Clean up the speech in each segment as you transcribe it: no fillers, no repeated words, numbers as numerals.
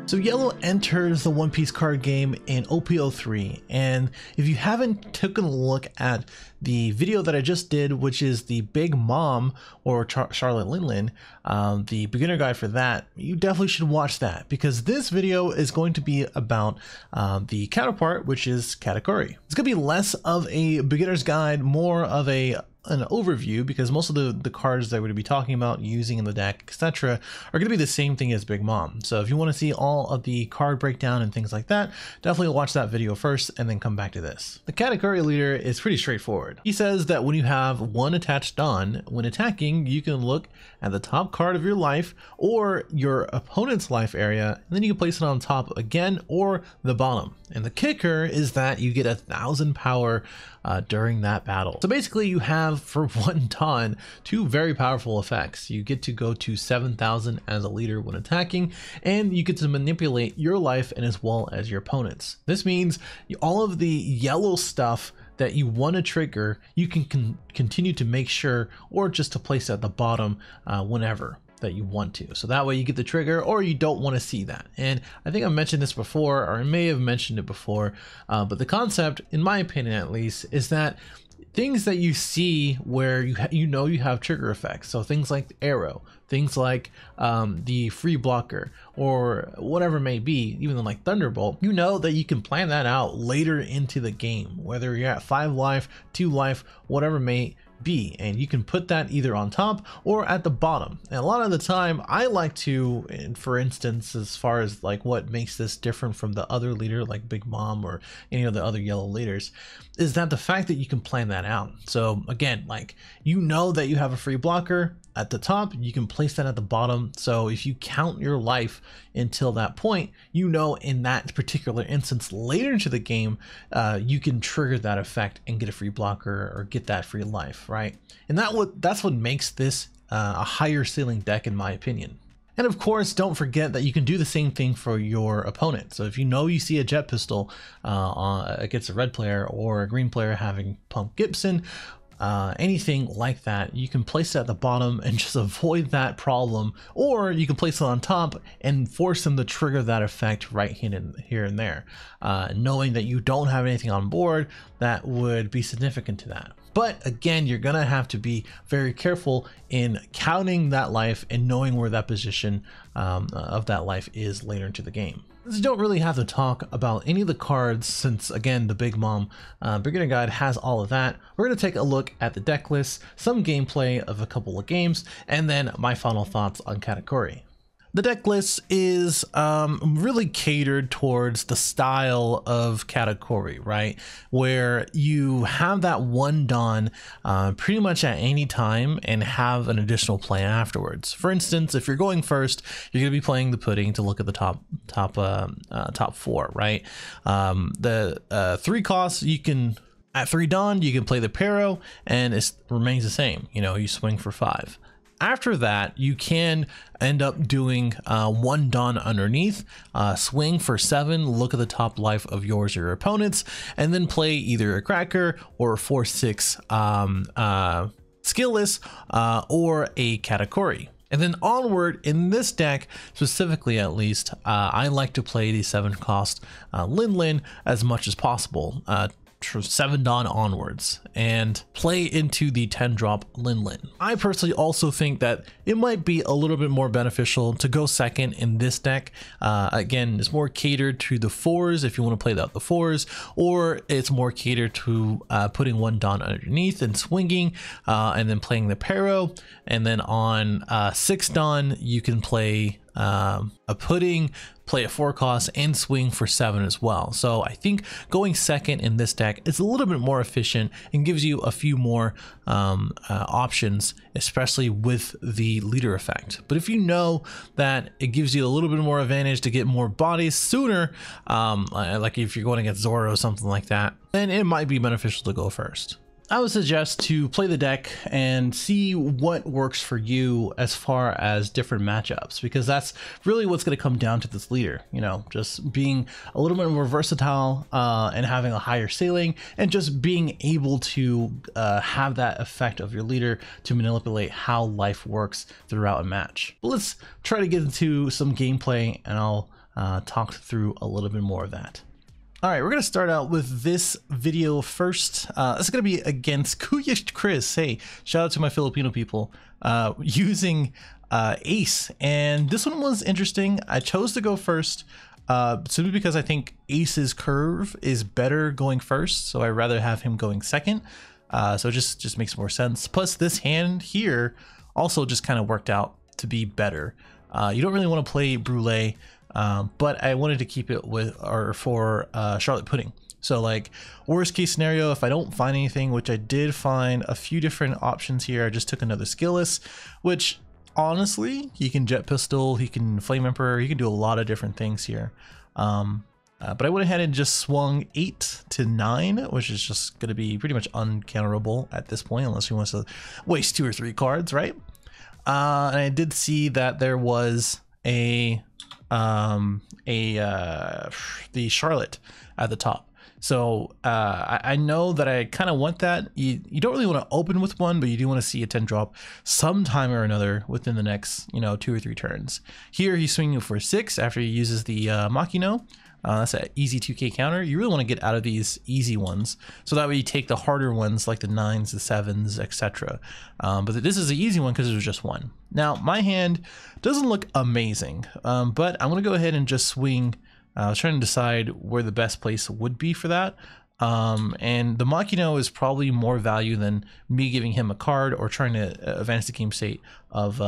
So Yellow enters the One Piece card game in OP03, and if you haven't taken a look at the video that I just did, which is the Big Mom or Charlotte Linlin, the beginner guide for that, you definitely should watch that, because this video is going to be about the counterpart, which is Katakuri. It's going to be less of a beginner's guide, more of an overview, because most of the cards that we're going to be talking about using in the deck, etc., are going to be the same thing as Big Mom. So if you want to see all of the card breakdown and things like that, definitely watch that video first and then come back to this. The Katakuri leader is pretty straightforward. He says that when you have one attached Don, when attacking, you can look at the top card of your life or your opponent's life area, and then you can place it on top again or the bottom. And the kicker is that you get 1,000 power during that battle. So basically you have, for one Don, two very powerful effects. You get to go to 7,000 as a leader when attacking, and you get to manipulate your life and as well as your opponent's. This means all of the yellow stuff that you want to trigger, you can continue to make sure, or just to place at the bottom whenever that you want to. So that way you get the trigger, or you don't want to see that. And I think I mentioned this before, or I may have mentioned it before, but the concept, in my opinion at least, is that things that you see where you know you have trigger effects, so things like the arrow, things like the free blocker, or whatever it may be, even like Thunderbolt, you know that you can plan that out later into the game, whether you're at 5 life, 2 life, whatever it may be, and you can put that either on top or at the bottom. And a lot of the time I like to, for instance, as far as like what makes this different from the other leader like Big Mom or any of the other yellow leaders, is that the fact that you can plan that out. So again, like, you know that you have a free blocker at the top, you can place that at the bottom. So if you count your life until that point, you know in that particular instance later into the game, you can trigger that effect and get a free blocker or get that free life, right? And that's what makes this a higher ceiling deck, in my opinion. And of course, don't forget that you can do the same thing for your opponent. So if you know you see a jet pistol against a red player or a green player having Pump Gibson, anything like that, you can place it at the bottom and just avoid that problem, or you can place it on top and force them to trigger that effect right here and there, knowing that you don't have anything on board that would be significant to that. But again, you're gonna have to be very careful in counting that life and knowing where that position of that life is later into the game. You don't really have to talk about any of the cards, since again the Big Mom beginner guide has all of that. We're going to take a look at the deck list, some gameplay of a couple of games, and then my final thoughts on Katakuri. The deck list is really catered towards the style of Katakuri, right? Where you have that one Don pretty much at any time and have an additional play afterwards. For instance, if you're going first, you're going to be playing the Pudding to look at the top 4, right? The 3 costs, you can, at 3 Don, you can play the Pero and it remains the same. You know, you swing for 5. After that, you can end up doing 1 Don underneath, swing for 7, look at the top life of yours or your opponent's, and then play either a Cracker or a 4/6 skillless or a Katakuri. And then onward in this deck, specifically at least, I like to play the 7 cost Linlin as much as possible. 7 Don onwards, and play into the 10 drop Linlin. I personally also think that it might be a little bit more beneficial to go second in this deck. Again, it's more catered to the 4s if you want to play the 4s, or it's more catered to putting 1 Don underneath and swinging, and then playing the Pero, and then on 6 Don you can play a Pudding, play a 4 cost, and swing for 7 as well. So I think going second in this deck is a little bit more efficient and gives you a few more options, especially with the leader effect. But if you know that it gives you a little bit more advantage to get more bodies sooner, like if you're going against Zoro or something like that, then it might be beneficial to go first. I would suggest to play the deck and see what works for you as far as different matchups, because that's really what's going to come down to this leader. You know, just being a little bit more versatile and having a higher ceiling, and just being able to have that effect of your leader to manipulate how life works throughout a match. But let's try to get into some gameplay, and I'll talk through a little bit more of that. All right, we're gonna start out with this video first. This is gonna be against Kuya Chris. Hey, shout out to my Filipino people, using Ace. And this one was interesting. I chose to go first simply because I think Ace's curve is better going first, so I'd rather have him going second. So it just makes more sense. Plus this hand here also just kind of worked out to be better. You don't really want to play Brule, but I wanted to keep it with or for Charlotte Pudding. So like worst case scenario, if I don't find anything, which I did find a few different options here, I just took another Skilless, which honestly, he can Jet Pistol, he can Flame Emperor, he can do a lot of different things here. But I went ahead and just swung 8 to 9, which is just going to be pretty much uncounterable at this point, unless he wants to waste 2 or 3 cards, right? And I did see that there was the Charlotte at the top. So I know that I kind of want that. You don't really want to open with one, but you do want to see a 10 drop sometime or another within the next 2 or 3 turns. Here he's swinging for 6 after he uses the Makino. That's an easy 2k counter. You really want to get out of these easy ones, so that way you take the harder ones like the 9s, the 7s, etc. But this is an easy one because it was just 1. Now my hand doesn't look amazing, but I'm gonna go ahead and just swing. I was trying to decide where the best place would be for that. And the Makino is probably more value than me giving him a card or trying to advance the game state of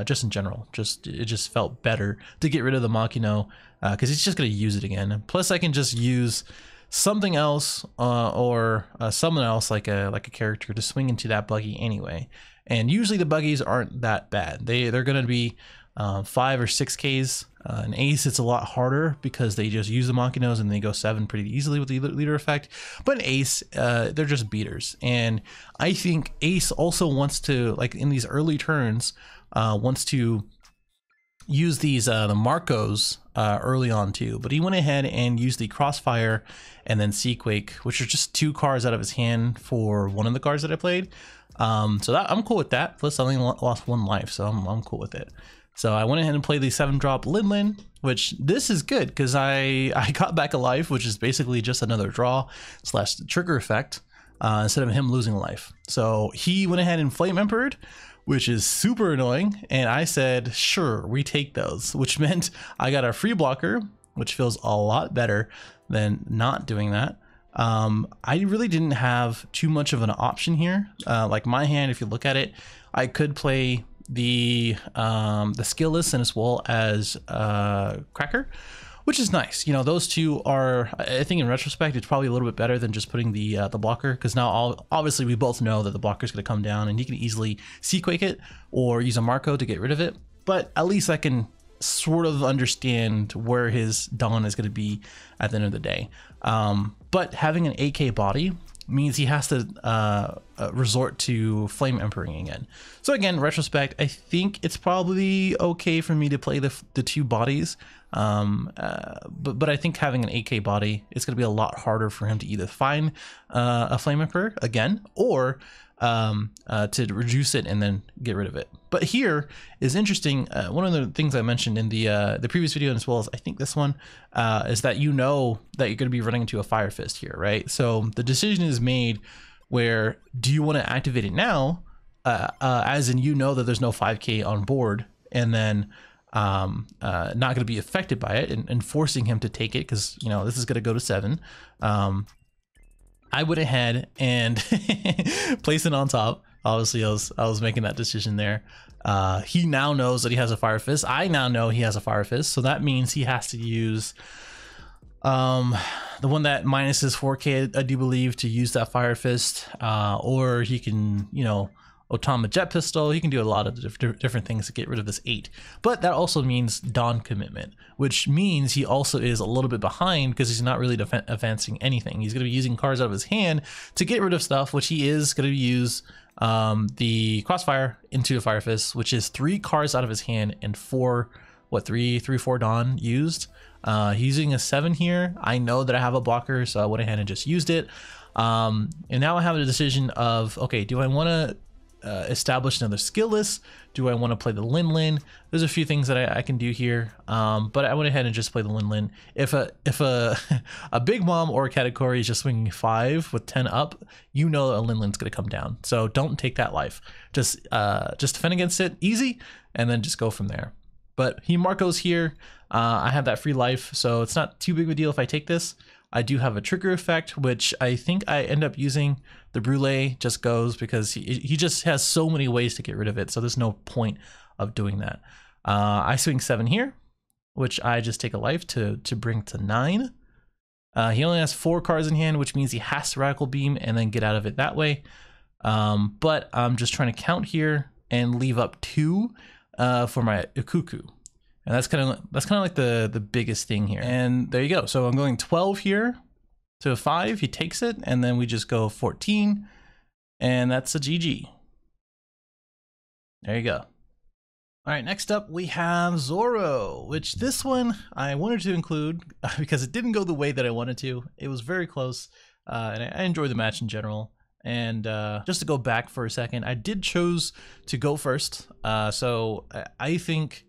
just in general. It just felt better to get rid of the Makino because he's just going to use it again. Plus I can just use something else or someone else like a character to swing into that buggy anyway. And usually the buggies aren't that bad. They're going to be 5 or 6Ks. An Ace, it's a lot harder because they just use the Makinos and they go 7 pretty easily with the leader effect. But an Ace, they're just beaters. And I think Ace also wants to, like in these early turns, wants to use these the Marcos early on too. But he went ahead and used the Crossfire and then Seaquake, which are just 2 cards out of his hand for one of the cards that I played. So that I'm cool with that. Plus I only lost 1 life, so I'm cool with it. So I went ahead and played the 7-drop Linlin, which this is good because I got back a life, which is basically just another draw / trigger effect instead of him losing a life. So he went ahead and Flame Emperored, which is super annoying. And I said, sure, we take those, which meant I got a free blocker, which feels a lot better than not doing that. I really didn't have too much of an option here. Like my hand, if you look at it, I could play the Skilless and as well as Cracker, which is nice. Those 2 are, I think in retrospect, it's probably a little bit better than just putting the blocker, because now obviously we both know that the blocker is going to come down and you can easily Seaquake it or use a Marco to get rid of it. But at least I can sort of understand where his Dawn is going to be at the end of the day. But having an AK body means he has to resort to Flame Emperoring again. So again, retrospect, I think it's probably okay for me to play the 2 bodies. But I think having an AK body, it's going to be a lot harder for him to either find a Flame Emperor again or to reduce it and then get rid of it. But here is interesting. One of the things I mentioned in the previous video, as well as I think this one, is that that you're going to be running into a Fire Fist here, right? So the decision is made where do you want to activate it now, as in that there's no 5k on board, and then not going to be affected by it and forcing him to take it because this is going to go to 7. I went ahead and placed it on top. Obviously I was making that decision there. He now knows that he has a Fire Fist. I now know he has a Fire Fist, so that means he has to use the one that minuses 4k, I do believe, to use that Fire Fist, or he can Otama Jet Pistol. He can do a lot of different things to get rid of this 8. But that also means Dawn Commitment, which means he also is a little bit behind because he's not really advancing anything. He's going to be using cards out of his hand to get rid of stuff, which he is going to use the Crossfire into the Fire Fist, which is 3 cards out of his hand and 4 Dawn used. He's using a 7 here. I know that I have a blocker, so I went ahead and just used it. And now I have a decision of, okay, do I want to establish another skill list? Do I want to play the Lin Lin? There's a few things that I can do here, but I went ahead and just play the Lin Lin. If a a Big Mom or a Katakuri is just swinging 5 with 10 up, you know a Lin Lin's gonna come down. So don't take that life. Just defend against it, easy, and then just go from there. But he Marco's here. I have that free life, so it's not too big of a deal if I take this. I do have a trigger effect, which I think I end up using. The Brule just goes because he just has so many ways to get rid of it, so there's no point of doing that. I swing 7 here, which I just take a life to bring to 9. He only has 4 cards in hand, which means he has to Radical Beam and then get out of it that way. But I'm just trying to count here and leave up 2 for my Ikuku. And that's kind of like the biggest thing here. And there you go. So I'm going 12 here to a 5. He takes it, and then we just go 14, and that's a GG. There you go. All right, next up we have Zoro, which this one I wanted to include because it didn't go the way that I wanted to. It was very close, and I enjoyed the match in general. And just to go back for a second, I did choose to go first. So I think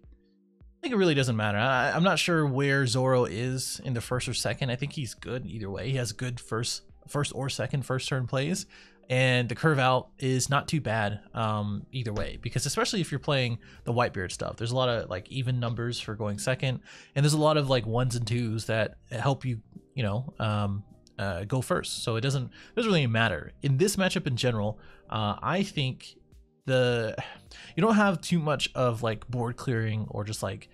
it really doesn't matter. I'm not sure where Zoro is in the first or second. I think he's good either way. He has good first or second first turn plays, and the curve out is not too bad either way, because especially if you're playing the Whitebeard stuff, there's a lot of like even numbers for going second, and there's a lot of like 1s and 2s that help you, you know, go first. So it doesn't really matter in this matchup in general. I think you don't have too much of like board clearing or just like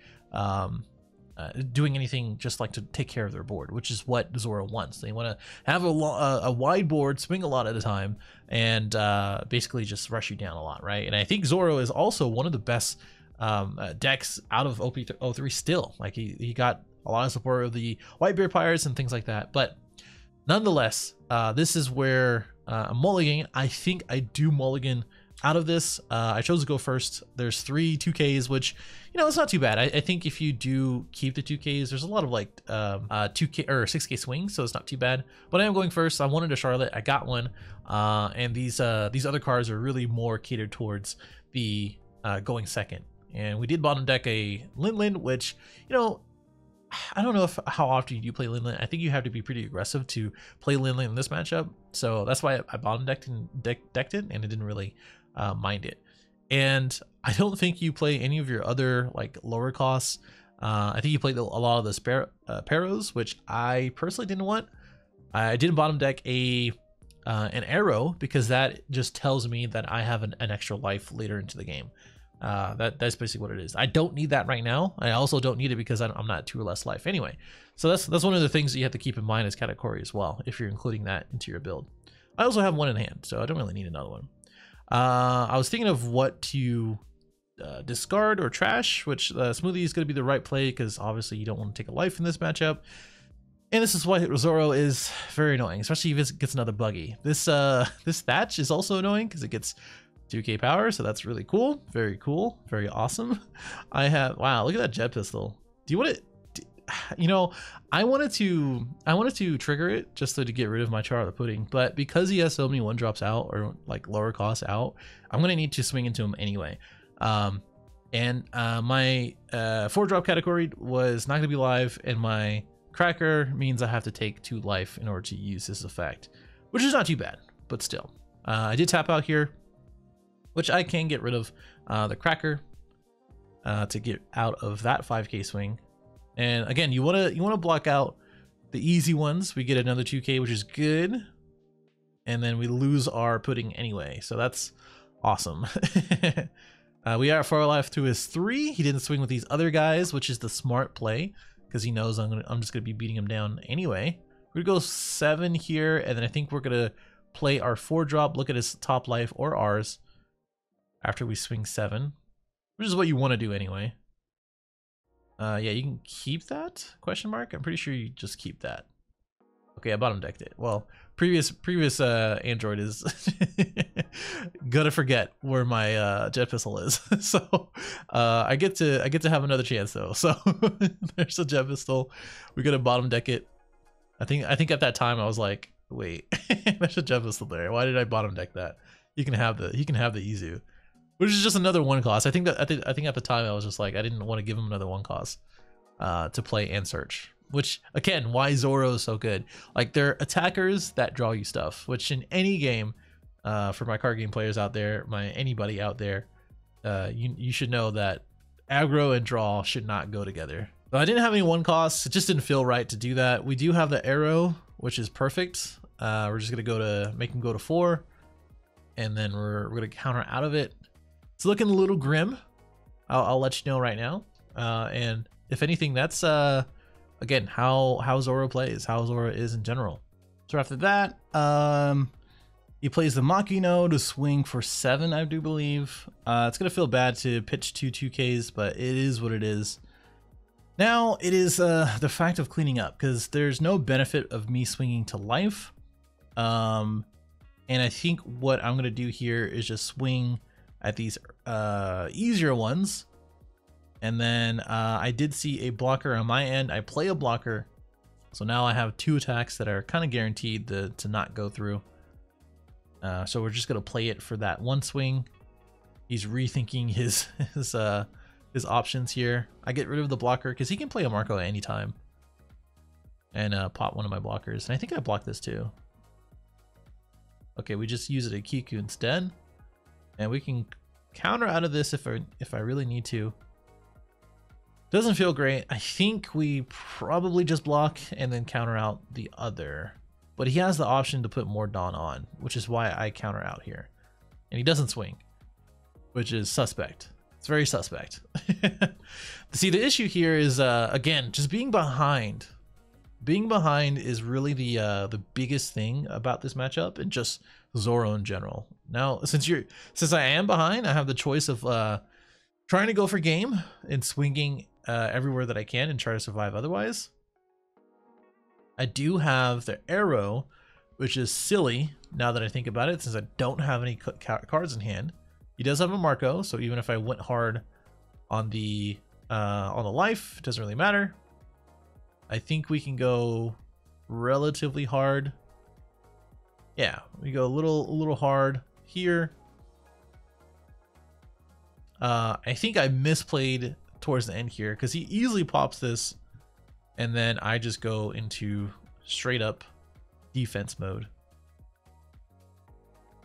doing anything just like to take care of their board, which is what Zoro wants. They want to have a wide board, swing a lot at a time, and basically just rush you down a lot, right? And I think Zoro is also one of the best decks out of OP03 still. Like he got a lot of support of the Whitebeard Pirates and things like that. But nonetheless, this is where I'm mulliganing. I think I do mulligan out of this. I chose to go first. There's 3 2Ks, which, you know, it's not too bad. I think if you do keep the 2Ks, there's a lot of like 2K or 6K swings, so it's not too bad. But I am going first. I wanted a Charlotte. I got one. And these other cards are really more catered towards the going second. And we did bottom deck a Lin Lin, which, you know, I don't know how often you play Lin Lin. I think you have to be pretty aggressive to play Lin Lin in this matchup. So that's why I bottom decked it, and it didn't really mind it. And I don't think you play any of your other like lower costs. I think you played a lot of the Paros, which I personally didn't want. I didn't bottom deck an Arrow because that just tells me that I have an extra life later into the game. That's basically what it is. I don't need that right now. I also don't need it because I'm not 2 or less life anyway. So that's one of the things that you have to keep in mind as Katakuri as well, if you're including that into your build. I also have 1 in hand, so I don't really need another one. I was thinking of what to discard or trash, which Smoothie is going to be the right play because obviously you don't want to take a life in this matchup. And this is why Zoro is very annoying, especially if it gets another buggy. This Thatch is also annoying because it gets 2K power, so that's really cool. Very cool. Very awesome. Wow, look at that jet pistol. Do you want it? You know, I wanted to trigger it just to get rid of my Char the Pudding, but because he has so many 1-drops out or like lower costs out, I'm gonna need to swing into him anyway. And my 4-drop category was not gonna be live, and my Cracker means I have to take 2 life in order to use this effect, which is not too bad, but still. I did tap out here, which I can get rid of the Cracker to get out of that 5K swing. And again, you wanna block out the easy ones. We get another 2K, which is good, and then we lose our Pudding anyway, so that's awesome. We are far left to his 3. He didn't swing with these other guys, which is the smart play because he knows I'm just gonna be beating him down anyway. We're gonna go 7 here, and then I think we're gonna play our 4-drop. Look at his top life or ours after we swing 7, which is what you want to do anyway. Yeah, you can keep that? Question mark? I'm pretty sure you just keep that. Okay, I bottom decked it. Well, previous Android is gonna forget where my jet pistol is. So I get to have another chance though. So there's a jet pistol. We're gonna bottom deck it. I think at that time I was like, wait, there's a jet pistol there. Why did I bottom deck that? he can have the Izu, which is just another one cost. I think at the time I was just like, I didn't want to give him another one cost to play and search. Which again, why Zoro is so good. Like, they're attackers that draw you stuff, which in any game, for my card game players out there, anybody out there, you should know that aggro and draw should not go together. So I didn't have any one costs. It just didn't feel right to do that. We do have the arrow, which is perfect. We're just gonna make him go to 4, and then we're gonna counter out of it. It's looking a little grim. I'll let you know right now. And if anything, that's again how Zoro plays, how Zoro is in general. So after that, he plays the Makino to swing for 7, I do believe. It's gonna feel bad to pitch 2 2Ks, but it is what it is. Now it is the fact of cleaning up, because there's no benefit of me swinging to life. And I think what I'm gonna do here is just swing at these easier ones. And then I did see a blocker on my end. I play a blocker, so now I have 2 attacks that are kind of guaranteed to not go through. So we're just gonna play it for that one swing. He's rethinking his options here. I get rid of the blocker because he can play a Marco at any time and pop one of my blockers. And I think I blocked this too. Okay, we just use it at Kiku instead, and we can counter out of this if I really need to. Doesn't feel great. I think we probably just block and then counter out the other. But he has the option to put more Dawn on, which is why I counter out here. And he doesn't swing, which is suspect. It's very suspect. See, the issue here is, again, just being behind. Being behind is really the biggest thing about this matchup, and just Zoro in general. Now, since I am behind, I have the choice of trying to go for game and swinging everywhere that I can and try to survive otherwise. I do have the arrow, which is silly now that I think about it, since I don't have any cards in hand. He does have a Marco, so even if I went hard on the life, it doesn't really matter. I think we can go relatively hard. Yeah, we go a little hard here. I think I misplayed towards the end here, because he easily pops this, and then I just go into straight up defense mode.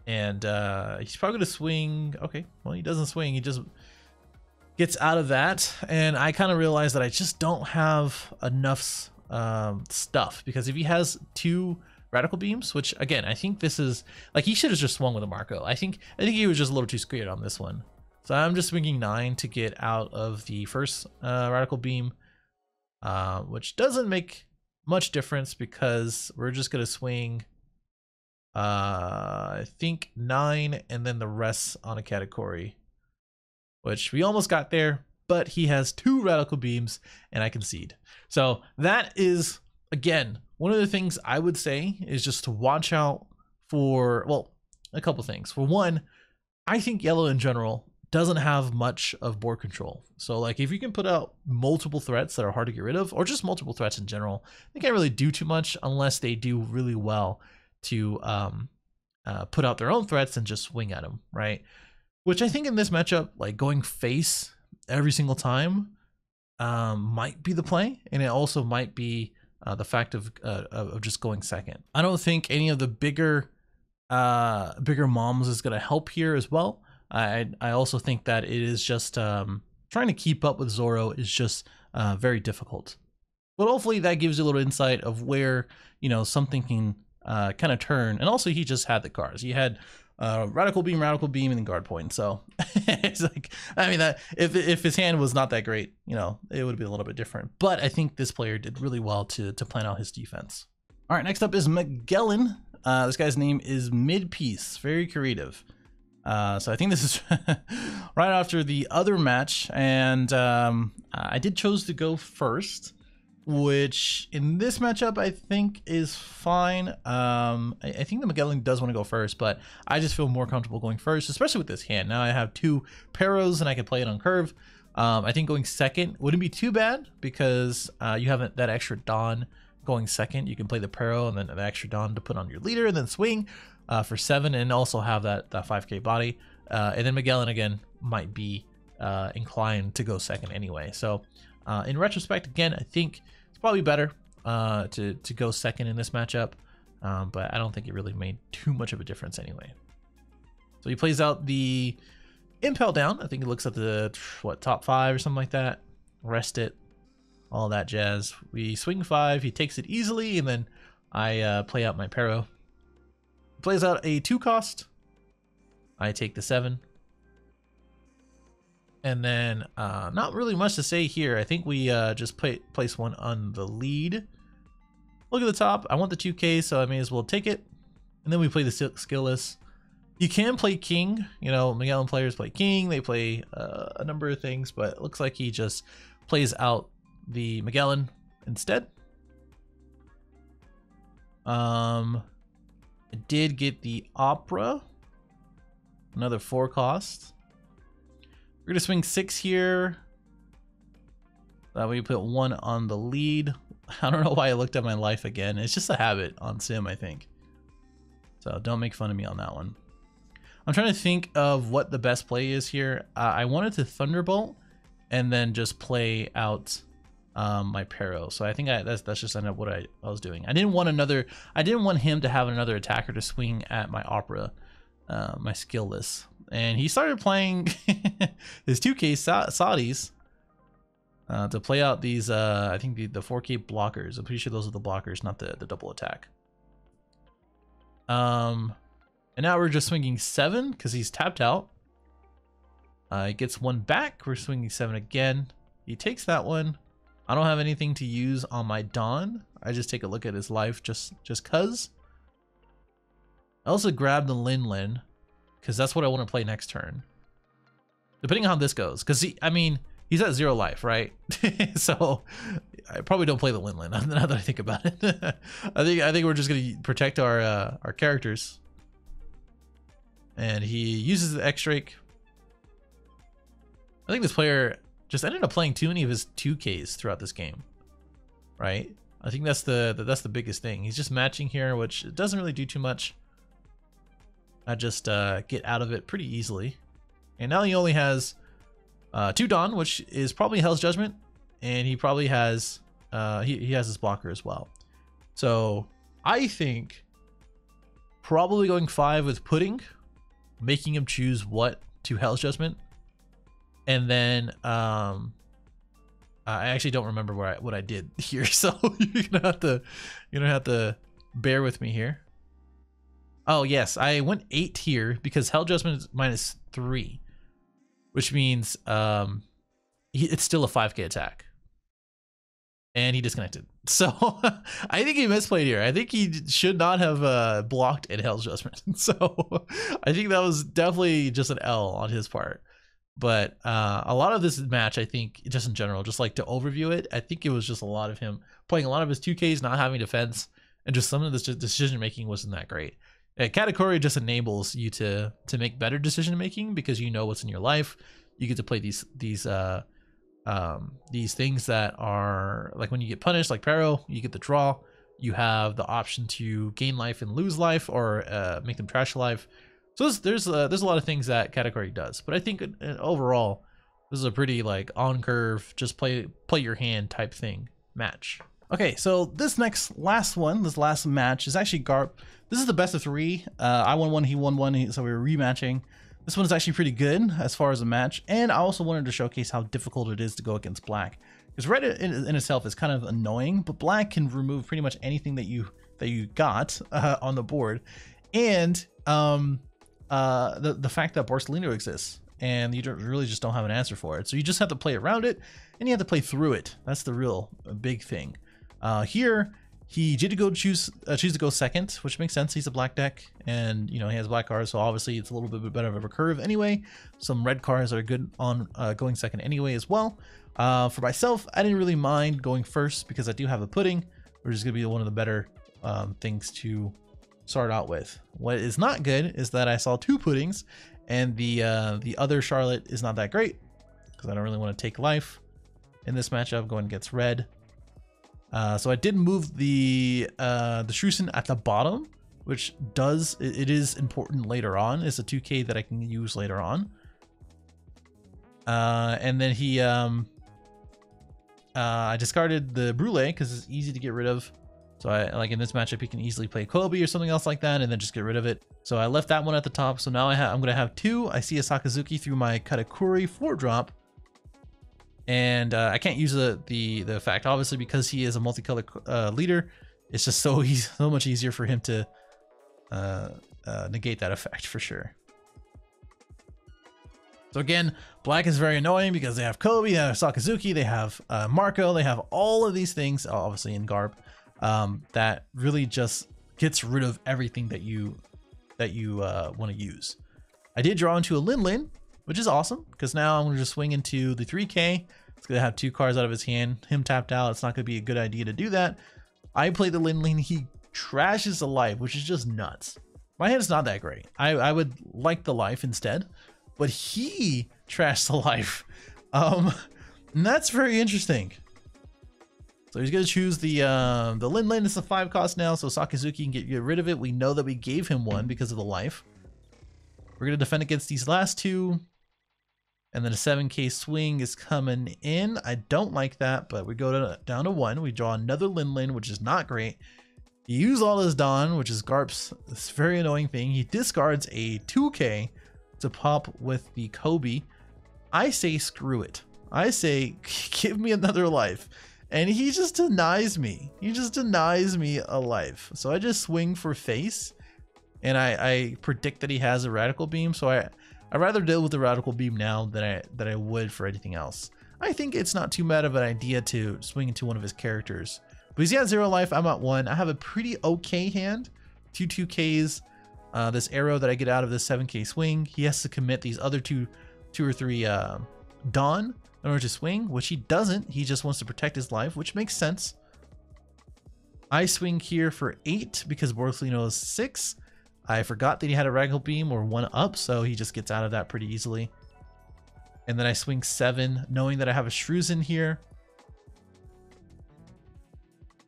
And he's probably gonna swing. Okay, well, he doesn't swing, he just gets out of that. And I kind of realized that I just don't have enough stuff, because if he has 2 radical beams, which again, I think this is like, he should have just swung with a Marco. I think he was just a little too scared on this one. So I'm just swinging 9 to get out of the first radical beam, which doesn't make much difference, because we're just gonna swing I think 9 and then the rest on a category, which we almost got there, but he has 2 radical beams and I concede. So that is, again, one of the things I would say is just to watch out for, well, a couple things. For one, I think yellow in general doesn't have much of board control. So like, if you can put out multiple threats that are hard to get rid of, or just multiple threats in general, they can't really do too much unless they do really well to put out their own threats and just swing at them, right? Which I think in this matchup, like going face every single time might be the play, and it also might be the fact of just going second. I don't think any of the bigger moms is going to help here as well. I also think that it is just trying to keep up with Zoro is just very difficult. But hopefully that gives you a little insight of where, you know, something can kind of turn. And also he just had the cards. He had radical beam, and then guard point. So it's like, I mean, that if his hand was not that great, you know, it would be a little bit different. But I think this player did really well to plan out his defense. All right, next up is Magellan. This guy's name is Mid-Piece, very creative. So I think this is right after the other match, and I did choose to go first, which in this matchup I think is fine. I think the Magellan does want to go first, but I just feel more comfortable going first, especially with this hand. Now I have 2 Paros and I can play it on curve. I think going second wouldn't be too bad, because you have that extra Dawn going second. You can play the Pero and then the extra Dawn to put on your leader and then swing. for 7 and also have that 5k body. And then Magellan again might be inclined to go second anyway. So in retrospect, again, I think it's probably better to go second in this matchup, but I don't think it really made too much of a difference anyway. So he plays out the Impel down. I think he looks at the top 5 or something like that. Rest it, all that jazz. We swing 5. He takes it easily, and then I play out my Pero. Plays out a 2 cost. I take the 7. And then not really much to say here. I think we just place one on the lead. Look at the top. I want the 2k, so I may as well take it. And then we play the skillless. You can play king. You know, Magellan players play king. They play a number of things, but it looks like he just plays out the Magellan instead. I did get the Opera. Another 4 cost. We're gonna swing 6 here. That way you put 1 on the lead. I don't know why I looked at my life again. It's just a habit on Sim, I think. So don't make fun of me on that one. I'm trying to think of what the best play is here. I wanted to Thunderbolt and then just play out my Pero. So I think that's just ended up what I was doing. I didn't want him to have another attacker to swing at my Opera, my skillless. And he started playing his 2k Saudis to play out these, I think the 4k blockers. I'm pretty sure those are the blockers, not the double attack. And now we're just swinging 7 because he's tapped out. He gets 1 back. We're swinging 7 again. He takes that one. I don't have anything to use on my Dawn. I just take a look at his life just cuz. I also grab the Lin because that's what I want to play next turn. Depending on how this goes, because he's at 0 life, right? So I probably don't play the Lin now that I think about it. I think we're just gonna protect our characters. And he uses the X-Drake. I think this player just ended up playing too many of his 2Ks throughout this game, right? I think that's the biggest thing. He's just matching here, which doesn't really do too much. I just get out of it pretty easily. And now he only has 2 Dawn, which is probably Hell's Judgment, and he probably has he has his blocker as well. So I think probably going 5 with Pudding, making him choose what to Hell's Judgment, and then I actually don't remember what I did here, so you're gonna have to bear with me here. Oh yes, I went 8 here because Hell Judgment is -3, which means it's still a 5k attack, and he disconnected. So I think he misplayed here. I think he should not have blocked in Hell's Judgment. So I think that was definitely just an L on his part. But a lot of this match, I think, just in general, just like to overview it, I think it was just a lot of him playing a lot of his 2Ks, not having defense, and just some of this decision making wasn't that great. Katakuri just enables you to make better decision making because you know what's in your life. You get to play these things that are like when you get punished, like Pero, you get the draw. You have the option to gain life and lose life, or make them trash life. So there's a lot of things that Katakuri does, but I think overall this is a pretty like on curve, just play your hand type thing match. Okay, so this last match is actually Garp. This is the best of 3. I won 1, he won 1, so we were rematching. This one is actually pretty good as far as a match, and I also wanted to showcase how difficult it is to go against Black. Because red in itself is kind of annoying, but Black can remove pretty much anything that you got on the board, and the fact that Borsalino exists, and you really just don't have an answer for it. So you just have to play around it, and you have to play through it. That's the real big thing. Here, he did choose to go second, which makes sense. He's a black deck, and he has black cards, so obviously it's a little bit better of a curve anyway. Some red cards are good on going second anyway as well. For myself, I didn't really mind going first because I do have a Pudding, which is going to be one of the better things to start out with. What is not good is that I saw 2 Puddings, and the other Charlotte is not that great because I don't really want to take life in this matchup going against red. So I did move the Shrusen at the bottom which it is important later on. It's a 2k that I can use later on. And then he I discarded the Brule because it's easy to get rid of. So I like in this matchup, he can easily play Kobe or something else like that and then just get rid of it. So I left that one at the top. So now I'm going to have 2. I see a Sakazuki through my Katakuri 4-drop. And I can't use the effect, obviously, because he is a multicolor leader. It's just so much easier for him to negate that effect for sure. So again, black is very annoying because they have Kobe, they have Sakazuki, they have Marco, they have all of these things, obviously in Garb, that really just gets rid of everything that you want to use. I did draw into a Lin, which is awesome because now I'm going to just swing into the 3K. It's going to have 2 cards out of his hand. Him tapped out. It's not going to be a good idea to do that. I play the Lin. He trashes the life, which is just nuts. My hand is not that great. I would like the life instead, but he trashed the life. And that's very interesting. So he's going to choose the Lin. It's a 5 cost now, so Sakazuki can get rid of it. We know that we gave him 1 because of the life. We're going to defend against these last 2. And then a 7k swing is coming in. I don't like that, but we go down to 1. We draw another Lin, which is not great. He used all his Dawn, which is Garp's this very annoying thing. He discards a 2k to pop with the Kobe. I say screw it. I say give me another life. And he just denies me. He just denies me a life. So I just swing for face. And I predict that he has a Radical Beam. So I'd rather deal with the Radical Beam now than I would for anything else. I think it's not too bad of an idea to swing into one of his characters. But he's at 0 life. I'm at 1. I have a pretty okay hand. 2 2Ks. This arrow that I get out of this 7k swing. He has to commit these other two or three Dawn in order to swing, which he doesn't. He just wants to protect his life, which makes sense. I swing here for 8 because Borsalino is 6. I forgot that he had a Radical Beam or 1 up, so he just gets out of that pretty easily. And then I swing 7, knowing that I have a Shrews in here.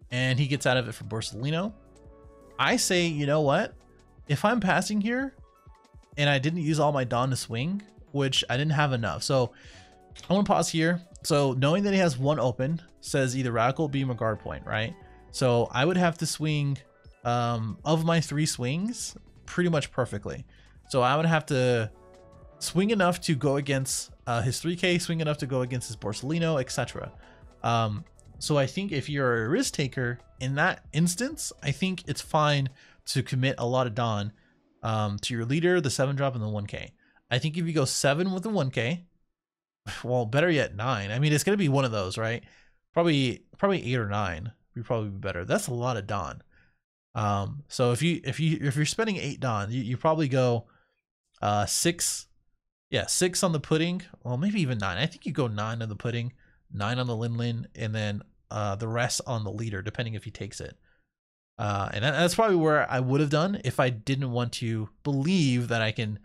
And he gets out of it for Borsalino. I say, you know what? If I'm passing here and I didn't use all my Dawn to swing, which I didn't have enough. So I want to pause here. So knowing that he has 1 open says either Radical Beam or Guard Point, right? So I would have to swing of my 3 swings pretty much perfectly. So I would have to swing enough to go against his 3k, swing enough to go against his Borsalino, etc. So I think if you're a risk taker in that instance, I think it's fine to commit a lot of Dawn to your leader, the 7-drop, and the 1k. I think if you go 7 with the 1k, well, better yet 9. I mean, it's gonna be one of those, right? Probably 8 or 9 would probably be better. That's a lot of Dawn. So if you're spending 8 Dawn, you probably go 6. Yeah, 6 on the pudding. Well, maybe even 9. I think you go 9 on the pudding, 9 on the Lin, and then the rest on the leader, depending if he takes it. And that's probably where I would have done if I didn't want to believe that I can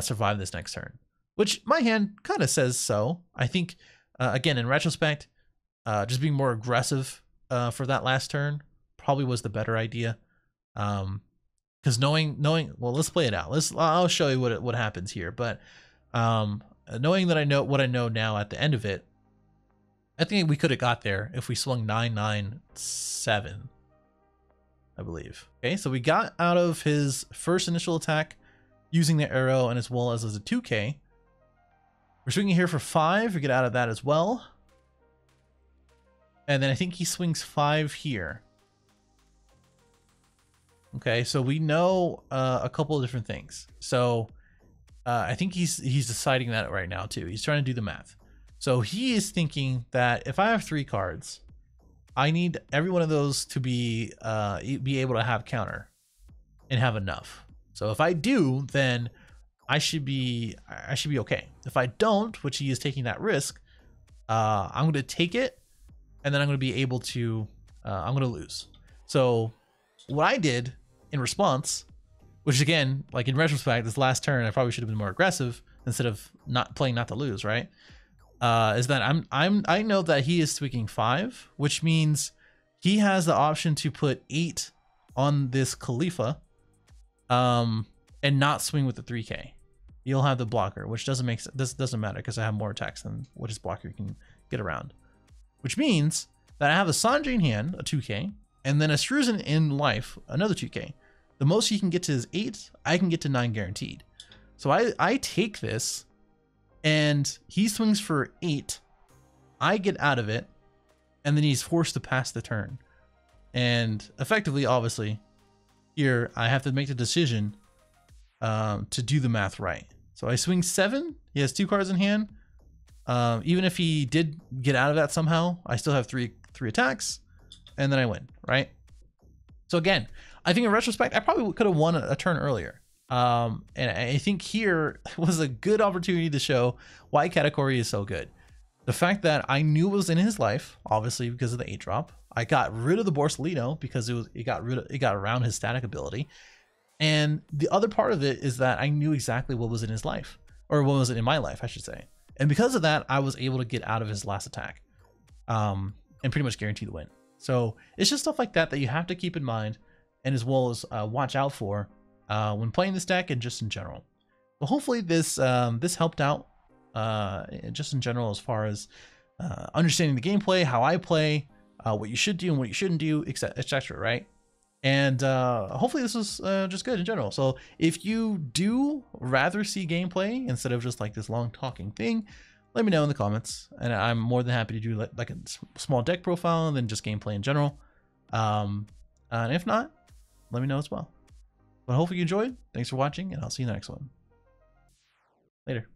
survive this next turn, which my hand kind of says so. I think, again, in retrospect, just being more aggressive for that last turn probably was the better idea. Because knowing, well, let's play it out. I'll show you what happens here. But knowing that I know what I know now at the end of it, I think we could have got there if we swung 9-9-7. I believe. Okay, so we got out of his first initial attack using the arrow and as well as a 2k. We're swinging here for 5. We get out of that as well. And then I think he swings 5 here. Okay, so we know a couple of different things. So I think he's deciding that right now too. He's trying to do the math. So he is thinking that if I have 3 cards, I need every one of those to be able to have counter and have enough. So if I do, then I should be okay. If I don't, which he is taking that risk, I'm going to take it, and then I'm going to be able to I'm going to lose. So what I did in response, which again, like in retrospect, this last turn I probably should have been more aggressive instead of not playing not to lose, right? Is that I know that he is tweaking 5, which means he has the option to put 8 on this Khalifa, and not swing with the 3K. You'll have the blocker, which doesn't make sense. This doesn't matter because I have more attacks than what his blocker can get around. Which means that I have a Sanjay in hand, a 2K, and then a Struzen in life, another 2K. The most he can get to is 8. I can get to 9 guaranteed. So I take this, and he swings for 8. I get out of it, and then he's forced to pass the turn. And effectively, obviously, here I have to make the decision to do the math right. So I swing 7. He has 2 cards in hand. Even if he did get out of that somehow, I still have three attacks, and then I win, right? So again, I think in retrospect, I probably could have won a turn earlier. And I think here was a good opportunity to show why Katakuri is so good. The fact that I knew it was in his life, obviously because of the 8-drop. I got rid of the Borsalino because it got around his static ability. And the other part of it is that I knew exactly what was in his life, or what was in my life, I should say. And because of that, I was able to get out of his last attack, and pretty much guarantee the win. So it's just stuff like that that you have to keep in mind, and as well as watch out for when playing this deck and just in general. But hopefully this helped out just in general as far as understanding the gameplay, how I play, what you should do and what you shouldn't do, etc. Right? And hopefully this was just good in general. So if you do rather see gameplay instead of just like this long talking thing, let me know in the comments, and I'm more than happy to do like a small deck profile and then just gameplay in general. And if not, let me know as well. But hopefully you enjoyed. Thanks for watching, and I'll see you in the next one. Later.